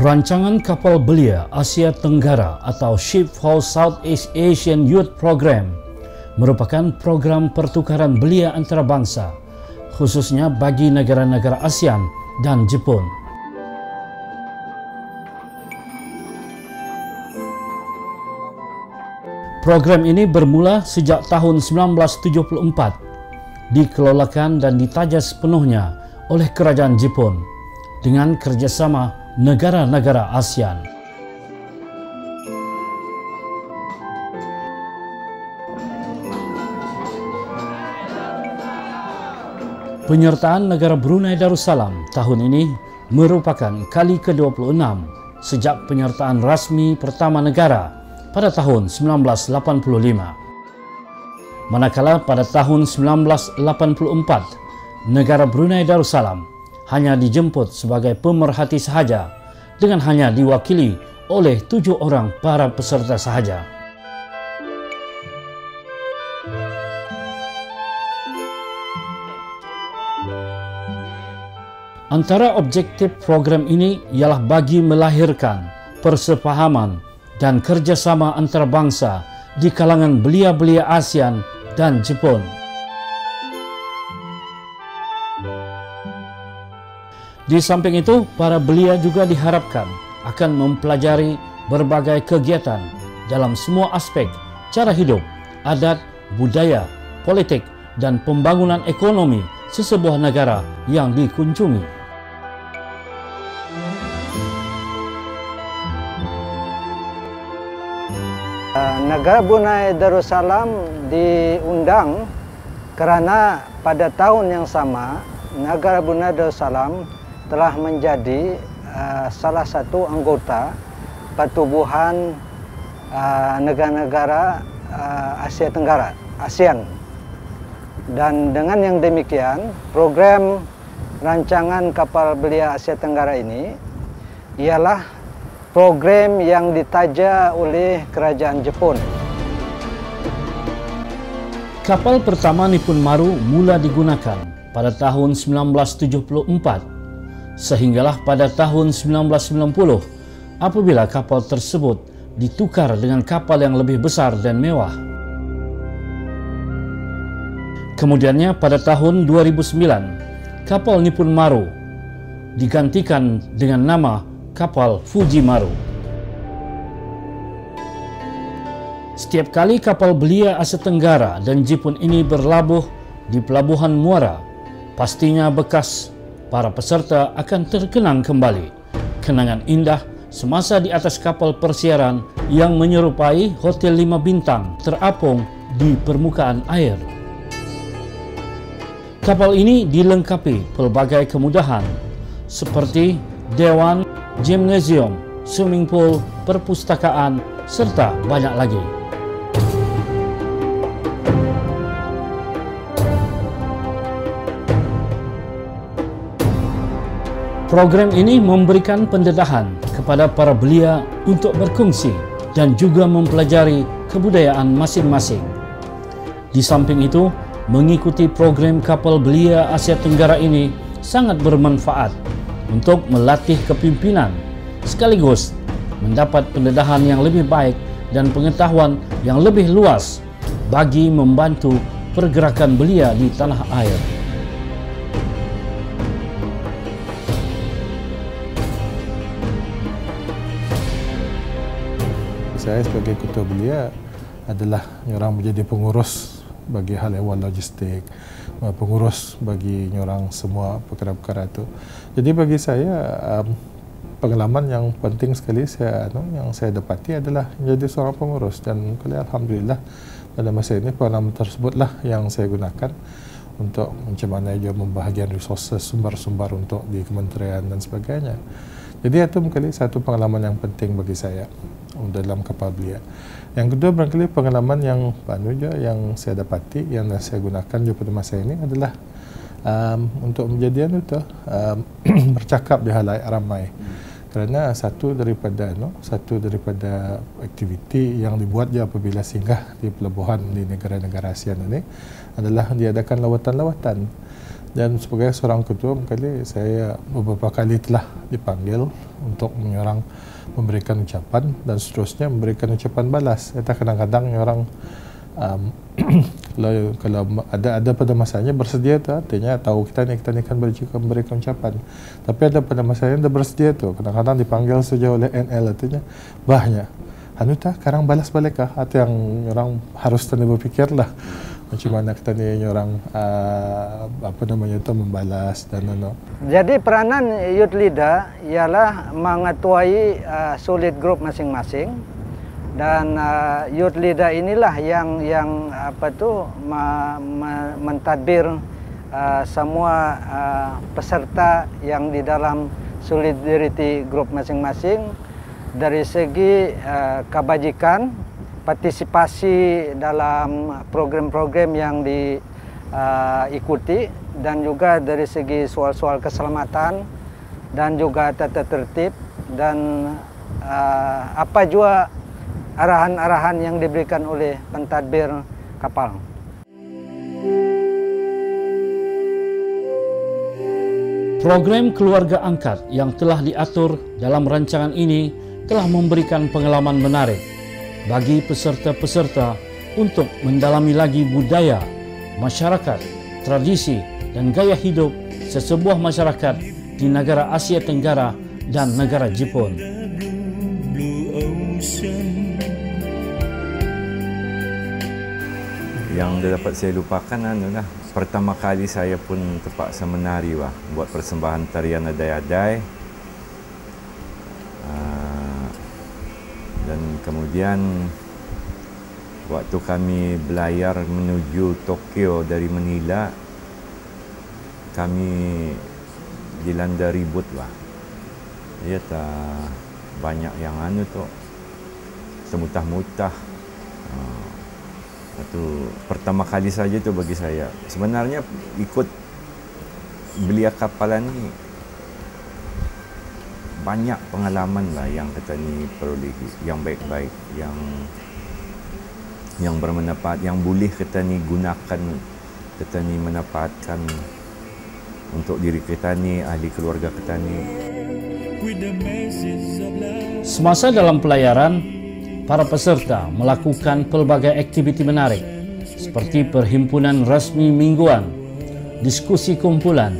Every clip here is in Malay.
Rancangan Kapal Belia Asia Tenggara atau Ship for Southeast Asian Youth Program merupakan program pertukaran belia antarabangsa, khususnya bagi negara-negara ASEAN dan Jepun. Program ini bermula sejak tahun 1974, dikelolakan dan ditaja sepenuhnya oleh kerajaan Jepun dengan kerjasama negara-negara ASEAN. Penyertaan negara Brunei Darussalam tahun ini merupakan kali ke-26 sejak penyertaan rasmi pertama negara pada tahun 1985. Manakala pada tahun 1984, negara Brunei Darussalam hanya dijemput sebagai pemerhati sahaja dengan hanya diwakili oleh 7 orang para peserta sahaja. Antara objektif program ini ialah bagi melahirkan persefahaman dan kerjasama antarabangsa di kalangan belia-belia ASEAN dan Jepun. Di samping itu, para belia juga diharapkan akan mempelajari berbagai kegiatan dalam semua aspek cara hidup, adat, budaya, politik, dan pembangunan ekonomi sesebuah negara yang dikunjungi. Negara Brunei Darussalam diundang kerana pada tahun yang sama, negara Brunei Darussalam telah menjadi salah satu anggota pertubuhan negara-negara Asia Tenggara, ASEAN. Dan dengan yang demikian, program rancangan kapal belia Asia Tenggara ini ialah program yang ditaja oleh kerajaan Jepun. Kapal pertama Nippon Maru mula digunakan pada tahun 1974, sehinggalah pada tahun 1990 apabila kapal tersebut ditukar dengan kapal yang lebih besar dan mewah. Kemudiannya pada tahun 2009, kapal Nippon Maru digantikan dengan nama kapal Fujimaru. Setiap kali kapal belia Asia Tenggara dan Jepun ini berlabuh di Pelabuhan Muara, pastinya bekas para peserta akan terkenang kembali kenangan indah semasa di atas kapal persiaran yang menyerupai hotel 5 bintang terapung di permukaan air. Kapal ini dilengkapi pelbagai kemudahan seperti dewan, gimnasium, swimming pool, perpustakaan, serta banyak lagi. Program ini memberikan pendedahan kepada para belia untuk berkongsi dan juga mempelajari kebudayaan masing-masing. Di samping itu, mengikuti program kapal belia Asia Tenggara ini sangat bermanfaat untuk melatih kepimpinan, sekaligus mendapat pendedahan yang lebih baik dan pengetahuan yang lebih luas bagi membantu pergerakan belia di tanah air. Saya sebagai ketua belia adalah orang menjadi pengurus bagi hal ehwal logistik, pengurus bagi orang semua perkara-perkara itu. Jadi bagi saya pengalaman yang penting sekali yang saya dapati adalah menjadi seorang pengurus, dan alhamdulillah pada masa ini pengalaman tersebutlah yang saya gunakan untuk macam mana juga membahagian resources, sumber-sumber untuk di kementerian dan sebagainya. Jadi itu mungkin satu pengalaman yang penting bagi saya dalam kapal belia. Yang kedua, barangkali pengalaman yang yang saya dapati, yang saya gunakan juga pada masa ini adalah untuk menjadi bercakap di halayak ramai. Kerana satu daripada aktiviti yang dibuat dia apabila singgah di pelabuhan di negara-negara ASEAN ini adalah diadakan lawatan-lawatan. Dan sebagai seorang ketua, kali saya beberapa kali telah dipanggil untuk memberikan ucapan dan seterusnya memberikan ucapan balas. Kita kadang-kadang orang kalau ada pada masanya bersedia tu, artinya tahu kita ni akan memberikan ucapan. Tapi ada pada masanya dah bersedia tu, kadang-kadang dipanggil saja oleh NL, artinya bahnya anu tak sekarang balas balik kah, atau yang orang harus tanda berfikirlah macam mana kita ni orang membalas dan Jadi peranan youth leader ialah mengetuai solid group masing-masing, dan youth leader inilah yang mentadbir semua peserta yang di dalam solidarity group masing-masing dari segi kebajikan, partisipasi dalam program-program yang diikuti, dan juga dari segi soal-soal keselamatan dan juga tata tertib, dan apa juga arahan-arahan yang diberikan oleh pentadbir kapal. Program keluarga angkat yang telah diatur dalam rancangan ini telah memberikan pengalaman menarik bagi peserta-peserta untuk mendalami lagi budaya, masyarakat, tradisi dan gaya hidup sesebuah masyarakat di negara Asia Tenggara dan negara Jepun. Yang dapat saya lupakan adalah pertama kali saya pun terpaksa menari buat persembahan tarian adai-adai. Dan kemudian waktu kami belayar menuju Tokyo dari Manila, kami dilanda ribut Ya tak banyak yang semutah-mutah. Itu pertama kali saja tu bagi saya. Sebenarnya ikut belia kapalan ni banyak pengalaman yang kata ni peroleh, yang baik-baik, yang bermanfaat, yang boleh kata ni gunakan, kata ni manfaatkan untuk diri kita ni, ahli keluarga kita ni. Semasa dalam pelayaran, para peserta melakukan pelbagai aktiviti menarik seperti perhimpunan rasmi mingguan, diskusi kumpulan,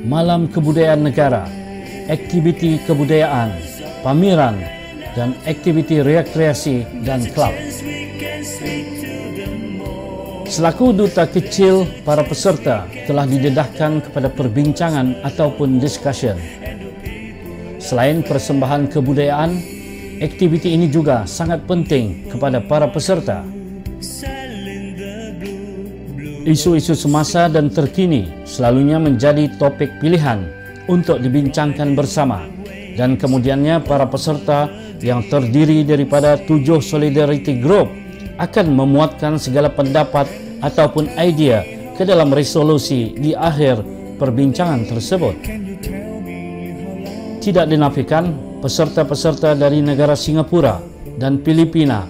malam kebudayaan negara, aktiviti kebudayaan, pameran, dan aktiviti rekreasi dan klub. Selaku duta kecil, para peserta telah didedahkan kepada perbincangan ataupun discussion. Selain persembahan kebudayaan, aktiviti ini juga sangat penting kepada para peserta. Isu-isu semasa dan terkini selalunya menjadi topik pilihan untuk dibincangkan bersama, dan kemudiannya para peserta yang terdiri daripada 7 solidarity group akan memuatkan segala pendapat ataupun idea ke dalam resolusi di akhir perbincangan tersebut. Tidak dinafikan, peserta-peserta dari negara Singapura dan Filipina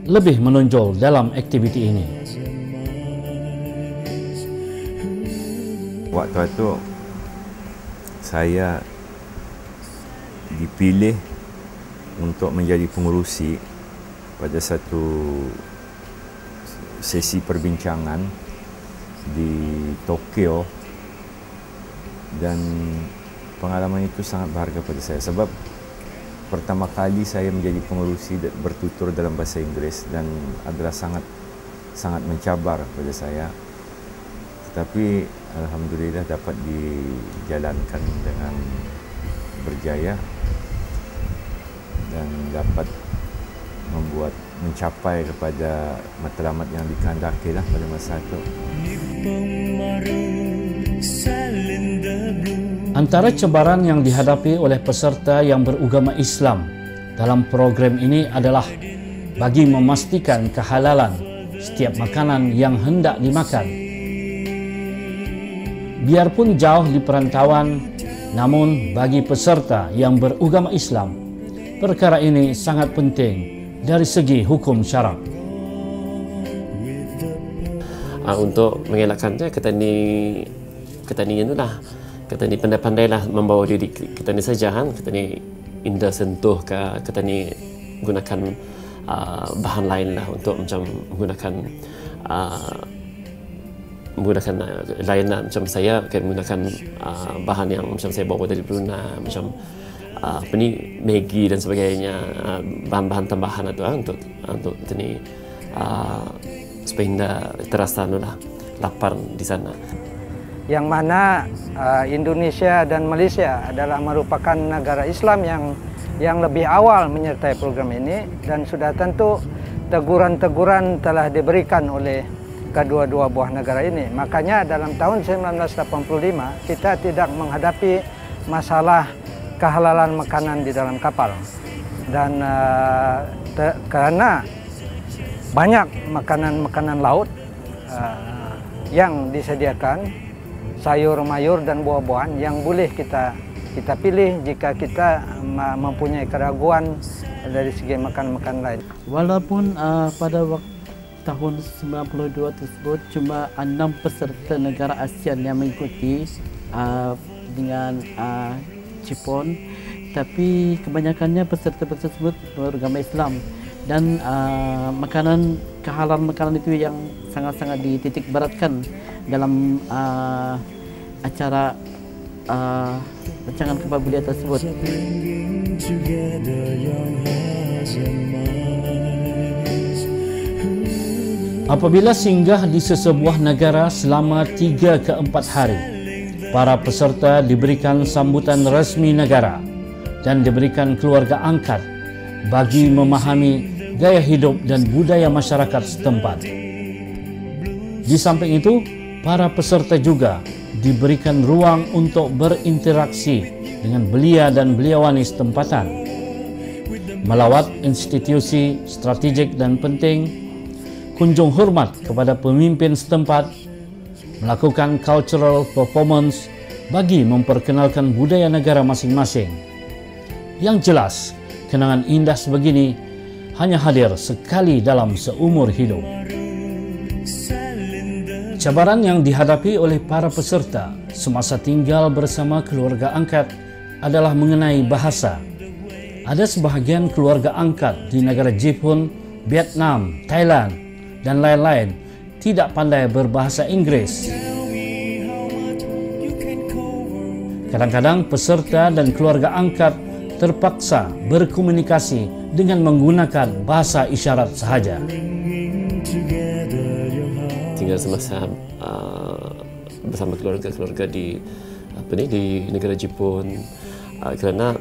lebih menonjol dalam aktiviti ini. Waktu itu saya dipilih untuk menjadi pengurusi pada satu sesi perbincangan di Tokyo, dan pengalaman itu sangat berharga pada saya sebab pertama kali saya menjadi pengurusi bertutur dalam bahasa Inggeris, dan adalah sangat mencabar pada saya, tetapi alhamdulillah dapat dijalankan dengan berjaya dan dapat mencapai kepada matlamat yang dikehendaki pada masa itu. Antara cabaran yang dihadapi oleh peserta yang beragama Islam dalam program ini adalah bagi memastikan kehalalan setiap makanan yang hendak dimakan. Biarpun jauh di perantauan, namun bagi peserta yang beragama Islam, perkara ini sangat penting dari segi hukum syarak. Untuk mengelakkannya, kita ni itulah, kita ni pandai-pandailah membawa diri kita ni saja kan, kita ni indah sentuh ke, kita ni gunakan bahan lain lah untuk macam menggunakan lain lah. Macam saya akan menggunakan bahan yang macam saya bawa dari Brunei, macam apa ni, Maggi dan sebagainya, bahan-bahan tambahan itu untuk kita ni supaya tidak terasa lah lapar di sana. Yang mana Indonesia dan Malaysia adalah merupakan negara Islam yang lebih awal menyertai program ini, dan sudah tentu teguran-teguran telah diberikan oleh kedua-dua buah negara ini. Makanya dalam tahun 1985 kita tidak menghadapi masalah kehalalan makanan di dalam kapal, dan karena banyak makanan-makanan laut yang disediakan, sayur-mayur dan buah-buahan yang boleh kita pilih jika kita mempunyai keraguan dari segi makan-makan lain. Walaupun pada waktu tahun 92 tersebut cuma 6 peserta negara ASEAN yang mengikuti dengan Jepun, tapi kebanyakannya peserta tersebut beragama Islam, dan kehalalan makanan itu yang sangat-sangat dititik beratkan dalam acara rancangan kapal belia tersebut. Apabila singgah di sesebuah negara selama 3 ke 4 hari, para peserta diberikan sambutan resmi negara dan diberikan keluarga angkat bagi memahami gaya hidup dan budaya masyarakat setempat. Di samping itu, para peserta juga diberikan ruang untuk berinteraksi dengan belia dan beliawani setempatan, melawat institusi strategik dan penting, kunjung hormat kepada pemimpin setempat, melakukan cultural performance bagi memperkenalkan budaya negara masing-masing. Yang jelas, kenangan indah sebegini hanya hadir sekali dalam seumur hidup. Cabaran yang dihadapi oleh para peserta semasa tinggal bersama keluarga angkat adalah mengenai bahasa. Ada sebahagian keluarga angkat di negara Jepun, Vietnam, Thailand, dan lain-lain tidak pandai berbahasa Inggris. Kadang-kadang peserta dan keluarga angkat terpaksa berkomunikasi dengan menggunakan bahasa isyarat sahaja. Tinggal semasa bersama keluarga-keluarga di negara Jepun, kerana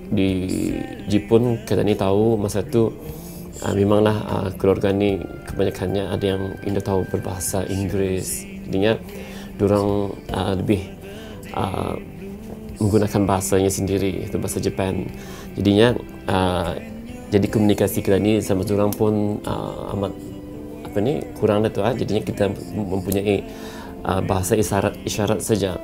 di Jepun kita ni tahu masa tu memanglah keluarga ni kebanyakannya ada yang tidak tahu berbahasa Inggris, jadinya diorang lebih menggunakan bahasanya sendiri, itu bahasa Jepun. Jadinya jadi komunikasi kita ni sama diorang pun amat kurang dah tu. Jadinya kita mempunyai bahasa isyarat saja.